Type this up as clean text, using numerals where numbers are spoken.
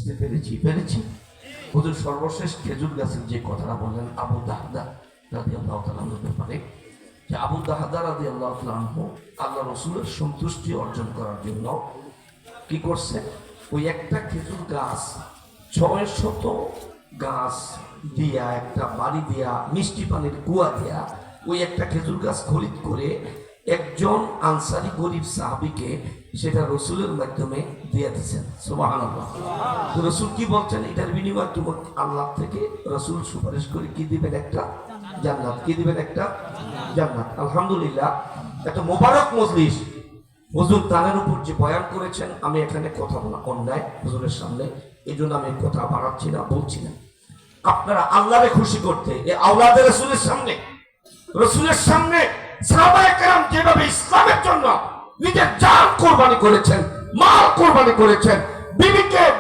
বুঝতে পেরেছি হুজুর সর্বশেষ খেজুর গাছের যে কথাটা বললেন আবু দাহদা রাদিয়াল্লাহু তাআলার ব্যাপারে, যে আবু দাহদা রাদিয়াল্লাহু তাআলা আল্লাহ রাসূলের সন্তুষ্টি অর্জন করার জন্য কি করছে, ওই একটা খেজুর গাছ 600 গাছ দিয়া, একটা বাড়ি দিয়া, মিষ্টি পানির কুয়া দিয়া ওই একটা খেজুর গাছ খরিদ করে একজন আনসারি গরিব সাহাবীকে সেটা রসুলের মাধ্যমে দিয়ে দিচ্ছেন। সুবহানাল্লাহ। তো রসুল কি বলছেন, এটার বিনিময়ে তোমাকে আল্লাহ থেকে রসুল সুপারিশ করে কি দিবেন, একটা জান্নাত। কি দিবেন, একটা জান্নাত। আলহামদুলিল্লাহ, একটা মোবারক মজলিস। হুজুর তানের উপর যে বয়ান করেছেন, আমি এখানে কথা বলা অন্যায় হুজুরের সামনে, এই জন্য আমি কথা বাড়াচ্ছি না, বলছি না। আপনারা আল্লাহরে খুশি করতে এই আওলাদে রসুলের সামনে সাহাবায়ে কেরাম যেভাবে ইসলামের জন্য নিজের জান কোরবানি করেছেন, মাল কোরবানি করেছেন, বিবিকে